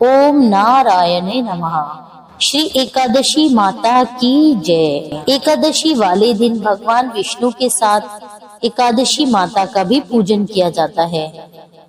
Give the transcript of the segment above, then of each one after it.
ओम नारायणे नमः। श्री एकादशी माता की जय। एकादशी वाले दिन भगवान विष्णु के साथ एकादशी माता का भी पूजन किया जाता है।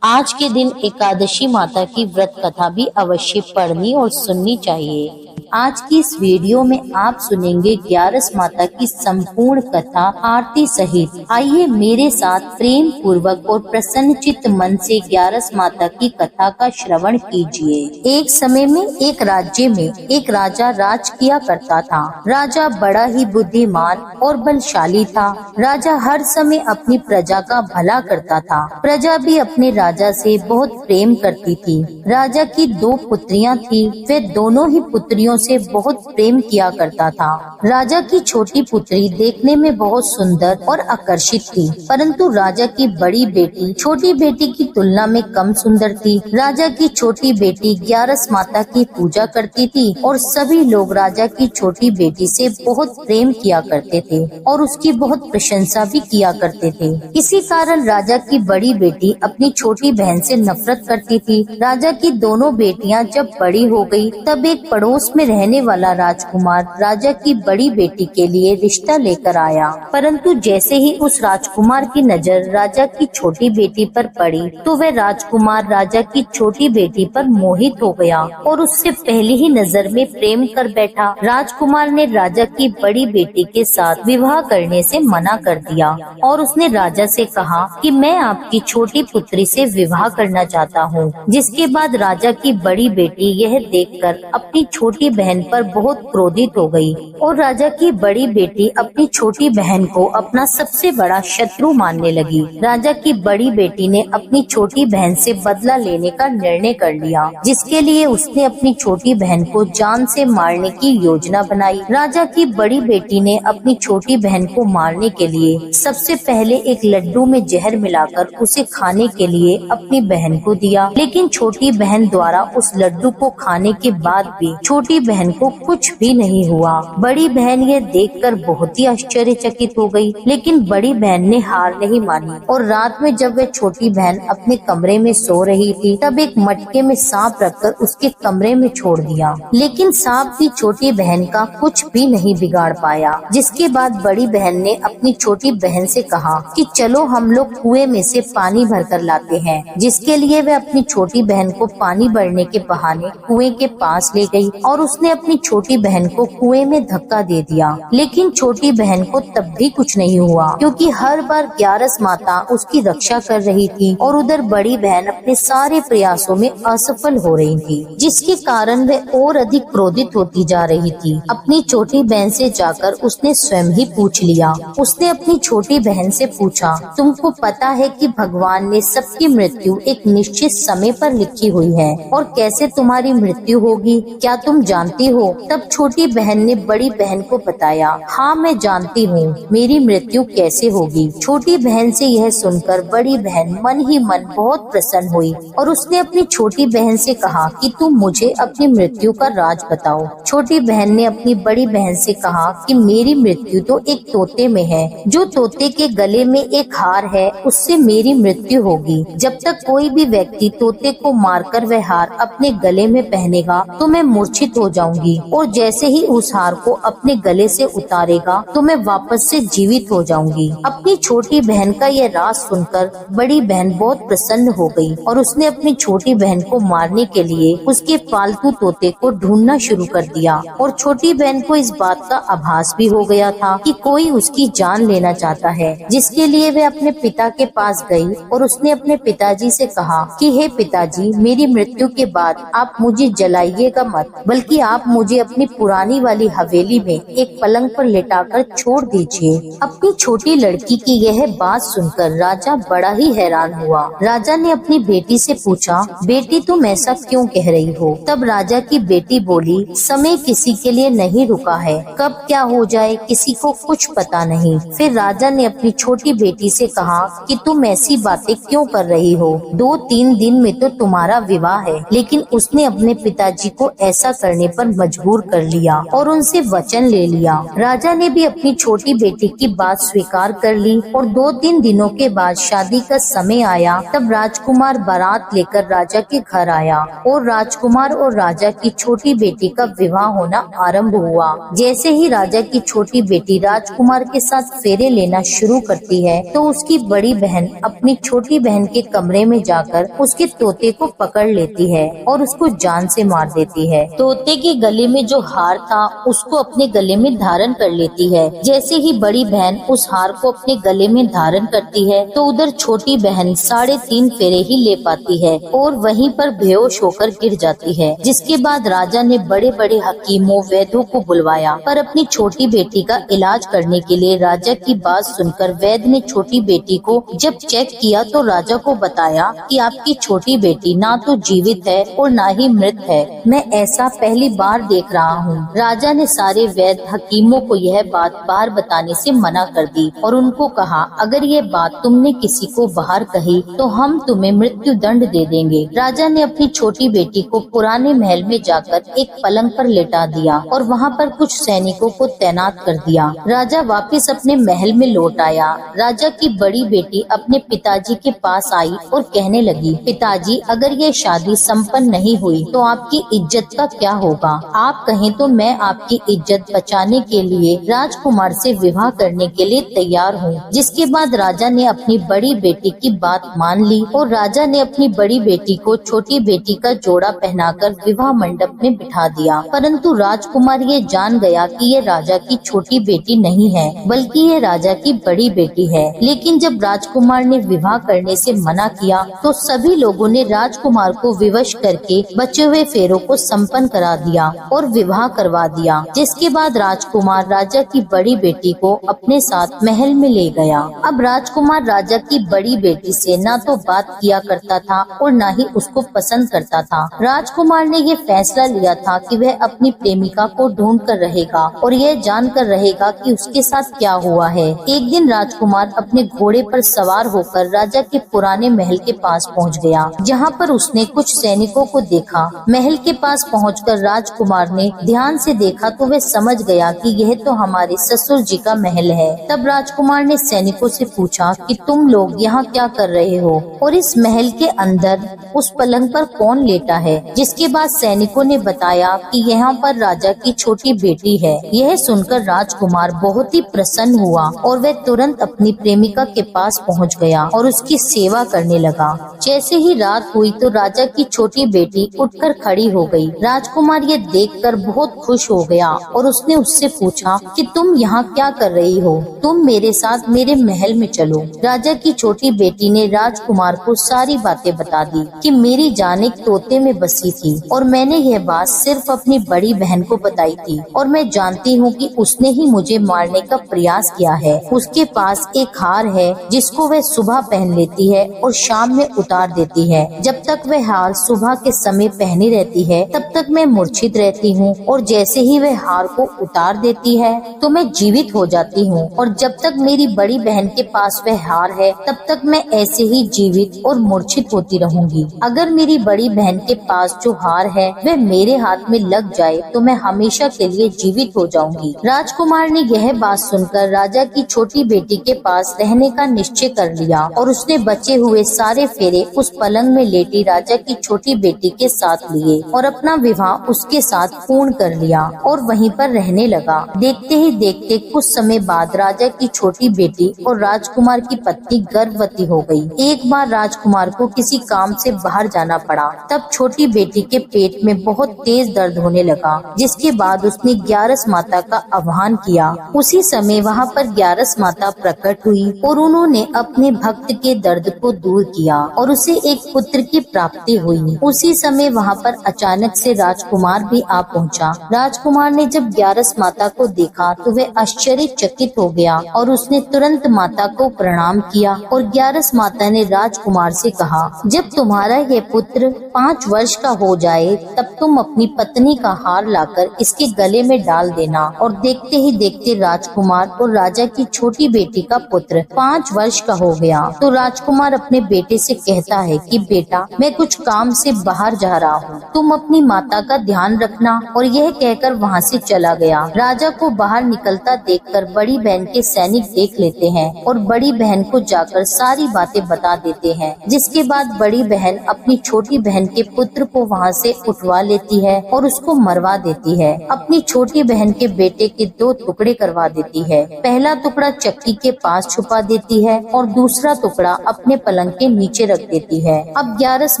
आज के दिन एकादशी माता की व्रत कथा भी अवश्य पढ़नी और सुननी चाहिए। आज की इस वीडियो में आप सुनेंगे ग्यारस माता की संपूर्ण कथा आरती सहित। आइए मेरे साथ प्रेम पूर्वक और प्रसन्नचित्त मन से ग्यारस माता की कथा का श्रवण कीजिए। एक समय में एक राज्य में एक राजा राज किया करता था। राजा बड़ा ही बुद्धिमान और बलशाली था। राजा हर समय अपनी प्रजा का भला करता था। प्रजा भी अपने राजा से बहुत प्रेम करती थी। राजा की 2 पुत्रियां थी। वे दोनों ही पुत्रियों से बहुत प्रेम किया करता था। राजा की छोटी पुत्री देखने में बहुत सुंदर और आकर्षित थी, परंतु राजा की बड़ी बेटी छोटी बेटी की तुलना में कम सुंदर थी। राजा की छोटी बेटी ग्यारस माता की पूजा करती थी और सभी लोग राजा की छोटी बेटी से बहुत प्रेम किया करते थे और उसकी बहुत प्रशंसा भी किया करते थे। इसी कारण राजा की बड़ी बेटी अपनी छोटी बहन से नफरत करती थी। राजा की दोनों बेटियां जब बड़ी हो गई, तब एक पड़ोस में रहने वाला राजकुमार राजा की बड़ी बेटी के लिए रिश्ता लेकर आया। परंतु जैसे ही उस राजकुमार की नजर राजा की छोटी बेटी पर पड़ी, तो वह राजकुमार राजा की छोटी बेटी पर मोहित हो गया और उससे पहली ही नजर में प्रेम कर बैठा। राजकुमार ने राजा की बड़ी बेटी के साथ विवाह करने से मना कर दिया और उसने राजा से कहा कि मैं आपकी छोटी पुत्री से विवाह करना चाहता हूँ। जिसके बाद राजा की बड़ी बेटी यह देखकर अपनी छोटी बहन पर बहुत क्रोधित हो गई और राजा की बड़ी बेटी अपनी छोटी बहन को अपना सबसे बड़ा शत्रु मानने लगी। राजा की बड़ी बेटी ने अपनी छोटी बहन से बदला लेने का निर्णय कर लिया, जिसके लिए उसने अपनी छोटी बहन को जान से मारने की योजना बनाई। राजा की बड़ी बेटी ने अपनी छोटी बहन को मारने के लिए सबसे पहले एक लड्डू में जहर मिलाकर उसे खाने के लिए अपनी बहन को दिया, लेकिन छोटी बहन द्वारा उस लड्डू को खाने के बाद भी छोटी बहन को कुछ भी नहीं हुआ। बड़ी बहन ये देखकर बहुत ही आश्चर्यचकित हो गई, लेकिन बड़ी बहन ने हार नहीं मानी और रात में जब वह छोटी बहन अपने कमरे में सो रही थी, तब एक मटके में सांप रखकर उसके कमरे में छोड़ दिया, लेकिन सांप भी छोटी बहन का कुछ भी नहीं बिगाड़ पाया। जिसके बाद बड़ी बहन ने अपनी छोटी बहन से कहा कि चलो हम लोग कुएं में से पानी भरकर लाते हैं। जिसके लिए वह अपनी छोटी बहन को पानी भरने के बहाने कुएं के पास ले गई और उसने अपनी छोटी बहन को कुएं में धक्का दे दिया, लेकिन छोटी बहन को तब भी कुछ नहीं हुआ, क्योंकि हर बार ग्यारस माता उसकी रक्षा कर रही थी और उधर बड़ी बहन अपने सारे प्रयासों में असफल हो रही थी, जिसके कारण वह और अधिक क्रोधित होती जा रही थी। अपनी छोटी बहन से जाकर उसने स्वयं ही पूछ लिया। उसने अपनी छोटी बहन से पूछा, तुमको पता है कि भगवान ने सबकी मृत्यु एक निश्चित समय पर लिखी हुई है और कैसे तुम्हारी मृत्यु होगी, क्या तुम जानती हो? तब छोटी बहन ने बड़ी बहन को बताया, हाँ मैं जानती हूँ मेरी मृत्यु कैसे होगी। छोटी बहन से यह सुनकर बड़ी बहन मन ही मन बहुत प्रसन्न हुई और उसने अपनी छोटी बहन से कहा कि तुम मुझे अपनी मृत्यु का राज बताओ। छोटी बहन ने अपनी बड़ी बहन से कहा कि मेरी मृत्यु तो एक तोते में है। जो तोते के गले में एक हार है, उससे मेरी मृत्यु होगी। जब तक कोई भी व्यक्ति तोते को मारकर वह हार अपने गले में पहनेगा तो मैं मूर्छित हो जाऊंगी और जैसे ही उस हार को अपने गले से उतारेगा तो मैं वापस से जीवित हो जाऊंगी। अपनी छोटी बहन का यह राज सुनकर बड़ी बहन बहुत प्रसन्न हो गई और उसने अपनी छोटी बहन को मारने के लिए उसके पालतू तोते को ढूंढना शुरू कर दिया और छोटी बहन को इस बात का आभास भी हो गया था कि कोई उसकी जान लेना चाहता है, जिसके लिए वह अपने पिता के पास गई और उसने अपने पिताजी से कहा कि हे पिताजी, मेरी मृत्यु के बाद आप मुझे जलाइएगा मत, बल्कि आप मुझे अपनी पुरानी वाली हवेली में एक पलंग पर लेटाकर छोड़ दीजिए। अपनी छोटी लड़की की यह बात सुनकर राजा बड़ा ही हैरान हुआ। राजा ने अपनी बेटी से पूछा, बेटी तुम ऐसा क्यों कह रही हो? तब राजा की बेटी बोली, समय किसी के लिए नहीं रुका है, कब क्या हो जाए किसी को कुछ पता नहीं। फिर राजा ने अपनी छोटी बेटी से कहा कि तुम ऐसी बातें क्यों कर रही हो? 2-3 दिन में तो तुम्हारा विवाह है। लेकिन उसने अपने पिताजी को ऐसा करने पर मजबूर कर लिया और उनसे वचन ले लिया। राजा ने भी अपनी छोटी बेटी की बात स्वीकार कर ली और 2-3 दिनों के बाद शादी का समय आया। तब राजकुमार बारात लेकर राजा के घर आया और राजकुमार और राजा की छोटी बेटी का विवाह होना आरंभ हुआ। जैसे ही राजा की छोटी बेटी राजकुमार के साथ फेरे लेना शुरू करती है तो उसकी बड़ी बहन अपनी छोटी बहन के कमरे में जाकर उसके तोते को पकड़ लेती है और उसको जान से मार देती है। तोते के गले में जो हार था उसको अपने गले में धारण कर लेती है। जैसे ही बड़ी बहन उस हार को अपने गले में धारण करती है तो उधर छोटी बहन 3.5 फेरे ही ले पाती है और वहीं पर बेहोश होकर गिर जाती है। जिसके बाद राजा ने बड़े बड़े हकीमों वैद्यों को बुलवाया, पर अपनी छोटी बेटी का इलाज करने के लिए राजा की बात सुनकर वैद्य ने छोटी बेटी को जब चेक किया तो राजा को बताया कि आपकी छोटी बेटी ना तो जीवित है और ना ही मृत है। मैं ऐसा पहली बार देख रहा हूँ। राजा ने सारे वैद्य हकीमों को यह बात बाहर बताने से मना कर दी और उनको कहा, अगर ये बात तुमने किसी को बाहर कही तो हम तुम्हें मृत्यु दंड दे देंगे। राजा ने अपनी छोटी बेटी को पुराने महल में जाकर एक पलंग पर लेटा दिया और वहाँ पर कुछ सैनिकों को तैनात कर दिया। राजा वापस अपने महल में लौट आया। राजा की बड़ी बेटी अपने पिताजी के पास आई और कहने लगी, पिताजी, अगर ये शादी संपन्न नहीं हुई तो आपकी इज्जत का क्या होगा? आप कहें तो मैं आपकी इज्जत बचाने के लिए राजकुमार से विवाह करने के लिए तैयार हूँ। जिसके बाद राजा ने अपनी बड़ी बेटी की बात मान ली और राजा ने अपनी बड़ी बेटी को छोटी बेटी का जोड़ा पहनाकर विवाह मंडप में बिठा दिया। परंतु राजकुमार ये जान गया कि ये राजा की छोटी बेटी नहीं है बल्कि ये राजा की बड़ी बेटी है। लेकिन जब राजकुमार ने विवाह करने से मना किया तो सभी लोगों ने राजकुमार को विवश करके बचे हुए फेरों को संपन्न करा दिया और विवाह करवा दिया। जिसके बाद राजकुमार राजा की बड़ी बेटी को अपने साथ महल में ले गया। अब राजकुमार राजा की बड़ी बेटी से न तो बात किया करता था और न ही उसको पसंद करता था। राजकुमार ने ये फैसला लिया था कि वह अपनी प्रेमिका को ढूंढ कर रहेगा और यह जान कर रहेगा कि उसके साथ क्या हुआ है। एक दिन राजकुमार अपने घोड़े पर सवार होकर राजा के पुराने महल के पास पहुंच गया, जहां पर उसने कुछ सैनिकों को देखा। महल के पास पहुंचकर राजकुमार ने ध्यान से देखा तो वह समझ गया कि यह तो हमारे ससुर जी का महल है। तब राजकुमार ने सैनिकों से पूछा कि तुम लोग यहाँ क्या कर रहे हो और इस महल के अंदर उस पलंग पर कौन लेटा है? जिसके बाद सैनिकों ने बताया कि यहाँ पर राजा की छोटी बेटी है। यह सुनकर राजकुमार बहुत ही प्रसन्न हुआ और वह तुरंत अपनी प्रेमिका के पास पहुँच गया और उसकी सेवा करने लगा। जैसे ही रात हुई तो राजा की छोटी बेटी उठकर खड़ी हो गई। राजकुमार ये देखकर बहुत खुश हो गया और उसने उससे पूछा कि तुम यहाँ क्या कर रही हो? तुम मेरे साथ मेरे महल में चलो। राजा की छोटी बेटी ने राजकुमार को सारी बातें बता दी कि मेरी जान एक तोते में बसी थी और मैंने यह बात सिर्फ अपनी बड़ी बहन को बताई थी और मैं जानती हूँ कि उसने ही मुझे मारने का प्रयास किया है। उसके पास एक हार है जिसको वह सुबह पहन लेती है और शाम में उतार देती है। जब तक वह हार सुबह के समय पहनी रहती है तब तक मैं मूर्छित रहती हूँ और जैसे ही वह हार को उतार देती है तो मैं जीवित हो जाती हूँ और जब तक मेरी बड़ी बहन के पास वह हार है तब तक मैं ऐसे ही जीवित और मूर्छित होती रहूंगी। अगर मेरी बड़ी बहन के पास जो हार है वह मेरे हाथ में लग जाए तो मैं हमेशा के लिए जीवित हो जाऊंगी। राजकुमार ने यह बात सुनकर राजा की छोटी बेटी के पास रहने का निश्चय कर लिया और उसने बचे हुए सारे फेरे उस पलंग में लेटी राजा की छोटी बेटी के साथ लिए और अपना विवाह उसके साथ पूर्ण कर लिया और वहीं पर रहने लगा। देखते ही देखते कुछ समय बाद राजा की छोटी बेटी और राजकुमार की पत्नी गर्भवती हो गई। एक बार राजकुमार को किसी काम से बाहर जाना पड़ा। तब छोटी बेटी के पेट में बहुत तेज दर्द होने लगा, जिसके बाद उसने ग्यारस माता का आह्वान किया। उसी समय वहाँ पर ग्यारस माता प्रकट हुई और उन्होंने अपने भक्त के दर्द को दूर किया और उसे एक पुत्र की प्राप्ति हुई। उसी समय वहाँ पर अचानक से राजकुमार भी आ पहुँचा। राजकुमार ने जब ग्यारस माता को देखा तो वह आश्चर्यचकित हो गया और उसने तुरंत माता को प्रणाम किया और ग्यारस माता ने राजकुमार से कहा, जब तुम्हारा ये पुत्र 5 वर्ष का हो जाए तब तुम अपनी पत्नी का हार लाकर इसके गले में डाल देना। और देखते ही देखते राजकुमार और राजा की छोटी बेटी का पुत्र 5 वर्ष का हो गया। तो राजकुमार अपने बेटे से कहता है कि बेटा, मैं कुछ काम से बाहर जा रहा हूँ, तुम अपनी माता का ध्यान ध्यान रखना। और यह कहकर वहाँ से चला गया। राजा को बाहर निकलता देखकर बड़ी बहन के सैनिक देख लेते हैं और बड़ी बहन को जाकर सारी बातें बता देते हैं। जिसके बाद बड़ी बहन अपनी छोटी बहन के पुत्र को वहाँ से उठवा लेती है और उसको मरवा देती है। अपनी छोटी बहन के बेटे के 2 टुकड़े करवा देती है। पहला टुकड़ा चक्की के पास छुपा देती है और दूसरा टुकड़ा अपने पलंग के नीचे रख देती है। अब ग्यारस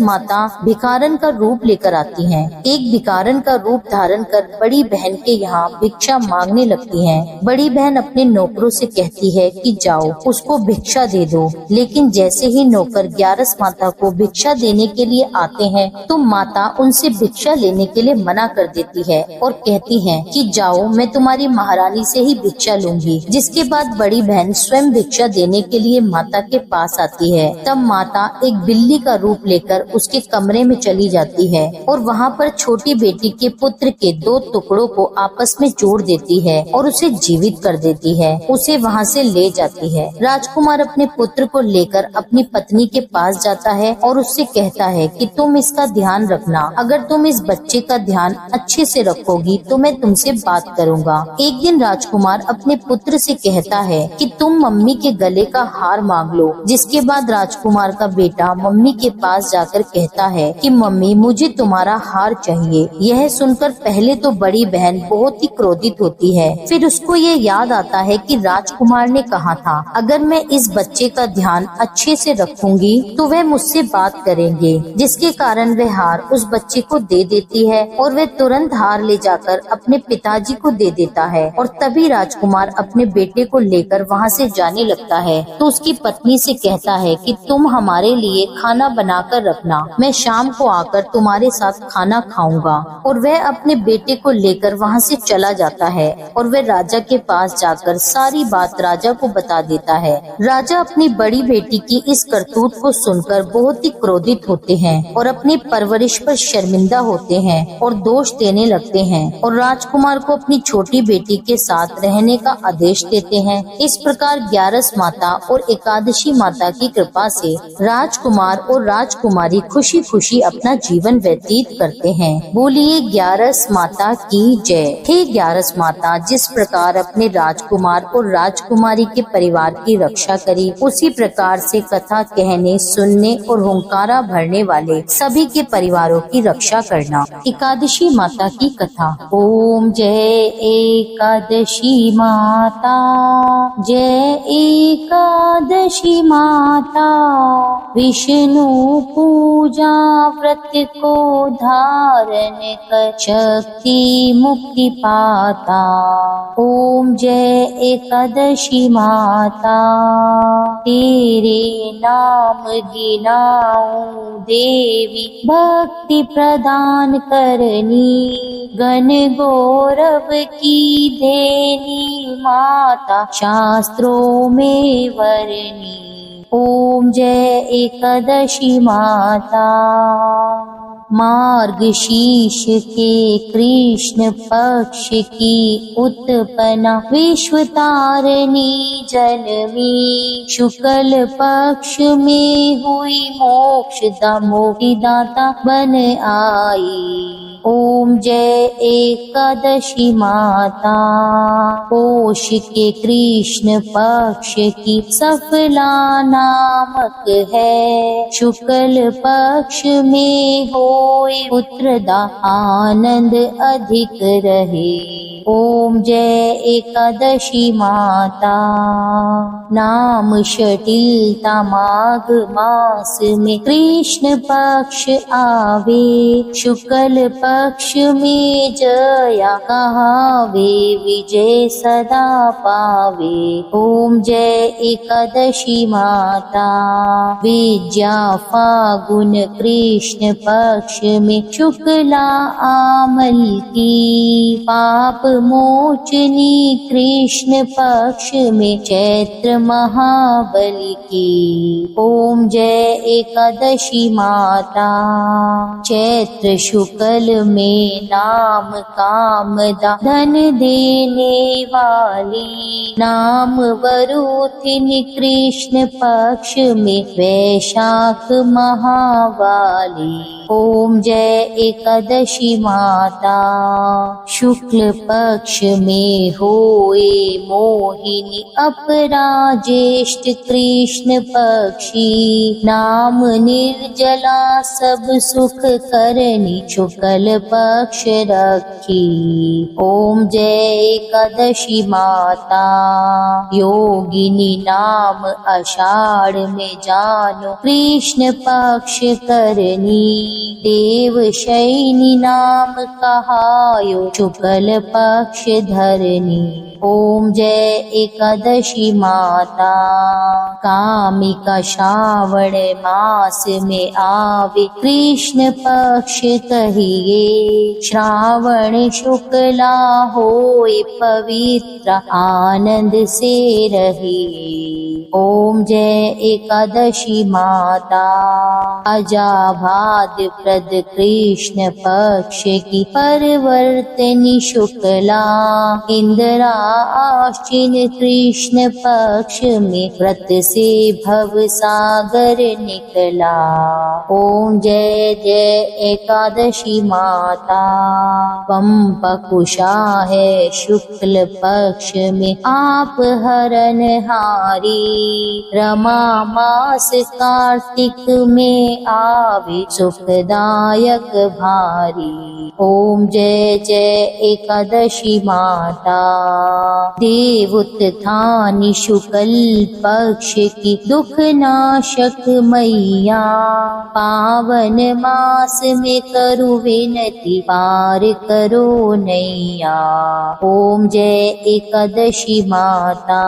माता भिखारन का रूप लेकर आती हैं। एक भिखारन का रूप धारण कर बड़ी बहन के यहाँ भिक्षा मांगने लगती हैं। बड़ी बहन अपने नौकरों से कहती है कि जाओ उसको भिक्षा दे दो। लेकिन जैसे ही नौकर ग्यारस माता को भिक्षा देने के लिए आते हैं तो माता उनसे भिक्षा लेने के लिए मना कर देती है और कहती है कि जाओ मैं तुम्हारी महारानी से ही भिक्षा लूंगी। जिसके बाद बड़ी बहन स्वयं भिक्षा देने के लिए माता के पास आती है। तब माता एक बिल्ली का रूप लेकर उसके कमरे में चली जाती है और वहाँ पर छोटी बेटी के पुत्र के 2 टुकड़ों को आपस में जोड़ देती है और उसे जीवित कर देती है। उसे वहाँ से ले जाती है। राजकुमार अपने पुत्र को लेकर अपनी पत्नी के पास जाता है और उससे कहता है कि तुम इसका ध्यान रखना। अगर तुम इस बच्चे का ध्यान अच्छे से रखोगी तो मैं तुमसे बात करूँगा। एक दिन राजकुमार अपने पुत्र से कहता है कि तुम मम्मी के गले का हार मांग लो। जिसके बाद राजकुमार का बेटा मम्मी के पास जाकर कहता है कि मम्मी मुझे तुम्हारा हार चाहिए। यह सुनकर पहले तो बड़ी बहन बहुत ही क्रोधित होती है। फिर उसको ये याद आता है कि राजकुमार ने कहा था अगर मैं इस बच्चे का ध्यान अच्छे से रखूंगी तो वह मुझसे बात करेंगे। जिसके कारण वह हार उस बच्चे को दे देती है और वह तुरंत हार ले जाकर अपने पिताजी को दे देता है। और तभी राजकुमार अपने बेटे को लेकर वहाँ से जाने लगता है तो उसकी पत्नी से कहता है कि तुम हमारे लिए खाना बना कर रखना, मैं शाम को आकर तुम्हारे साथ खाना खाऊंगा। और वह अपने बेटे को लेकर वहाँ से चला जाता है और वह राजा के पास जाकर सारी बात राजा को बता देता है। राजा अपनी बड़ी बेटी की इस करतूत को सुनकर बहुत ही क्रोधित होते हैं और अपनी परवरिश पर शर्मिंदा होते हैं और दोष देने लगते हैं और राजकुमार को अपनी छोटी बेटी के साथ रहने का आदेश देते हैं। इस प्रकार ग्यारस माता और एकादशी माता की कृपा से राजकुमार और राजकुमारी खुशी खुशी अपना जीवन व्यतीत करते हैं। बोलिए ग्यारस माता की जय। हे ग्यारस माता, जिस प्रकार अपने राजकुमार और राजकुमारी के परिवार की रक्षा करी, उसी प्रकार से कथा कहने, सुनने और हुंकारा भरने वाले सभी के परिवारों की रक्षा करना। एकादशी माता की कथा। ओम जय एकादशी माता, जय एकादशी माता। विष्णु पूजा व्रत को धारण कर शक्ति मुक्ति पाता। ओम जय एकादशी माता, तेरे नाम गिनाऊं देवी, भक्ति प्रदान करनी, गण गौरव की देनी माता, शास्त्रों में वरनी। ओम जय एकादशी माता। मार्गशीर्ष के कृष्ण पक्ष की उत्पन्ना, विश्व तारिणी जन्मी, शुक्ल पक्ष में हुई मोक्षदा, मोक्षदाता बन आई। ओम जय एकादशी माता। पोष के कृष्ण पक्ष की सफला नामक है, शुक्ल पक्ष में होए पुत्रदा, आनंद अधिक रहे। ओम जय एकादशी माता। नाम शटिलता माघ मास में कृष्ण पक्ष आवे, शुक्ल पक्ष में जया कहावे, विजय सदा पावे। ओम जय एकादशी माता। विद्या फागुन कृष्ण पक्ष में शुक्ला आमल की, पाप मोचनी कृष्ण पक्ष में चैत्र महाबली की। ओम जय एकादशी माता। चैत्र शुक्ल में नाम कामदा धन देने वाली, नाम वरुथिनी कृष्ण पक्ष में वैशाख महावाली। ओम जय एकादशी माता। शुक्ल पक्ष में होए मोहिनी, अपरा ज्येष्ठ कृष्ण पक्षी, नाम निर्जला सब सुख करनी, शुक्ल पक्ष रखी। ओम जय एकादशी माता। योगिनी नाम आषाढ़ में जानो, कृष्ण पक्ष करनी, देवशयनी नाम कहायो, शुक्ल पक्ष धरनी। ओम जय एकादशी माता। कामिका श्रावण मास में आवे, कृष्ण पक्ष कहिए, श्रावण शुक्ला होए पवित्र, आनंद से रहिए। ओम जय एकादशी माता। अजाभाद्रपद कृष्ण पक्ष की परवर्तनी शुक्ला, इंदिरा आश्विन कृष्ण पक्ष में व्रत से भव सागर निकला। ओम जय जय एकादशी माता। पंपकुशा है शुक्ल पक्ष में आप हरनहारी, रमा मास कार्तिक में आवे, सुखदायक भारी। ओम जय जय एकादशी माता। देवोत्थानी शुक्ल पक्ष की दुख नाशक मैया, पावन मास में करू विनती, पार करो नैया। ओम जय एकादशी माता।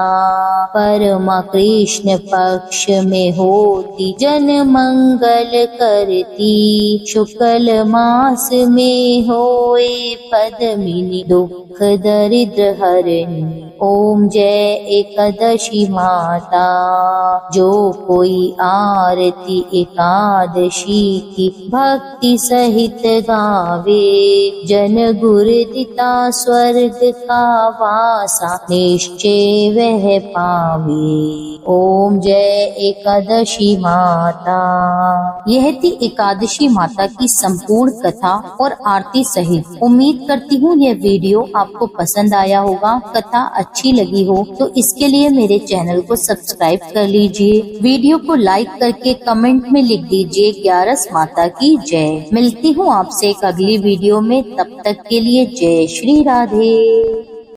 परमा कृष्ण पक्ष में होती, जन मंगल करती, शुक्ल मास में होए पद्मिनी, दुख दरिद्र हरणी। ओम जय एकादशी माता। जो कोई आरती एकादशी की भक्ति सहित गावे, जन गुरुदिता स्वर्ग का वासा, निश्चय वह पावे। ओम जय एकादशी माता। यह थी एकादशी माता की संपूर्ण कथा और आरती सहित। उम्मीद करती हूँ यह वीडियो आपको पसंद आया होगा। कथा अच्छी लगी हो तो इसके लिए मेरे चैनल को सब्सक्राइब कर लीजिए। वीडियो को लाइक करके कमेंट में लिख दीजिए 11 माता की जय। मिलती हूँ आपसे एक अगली वीडियो में, तब तक के लिए जय श्री राधे।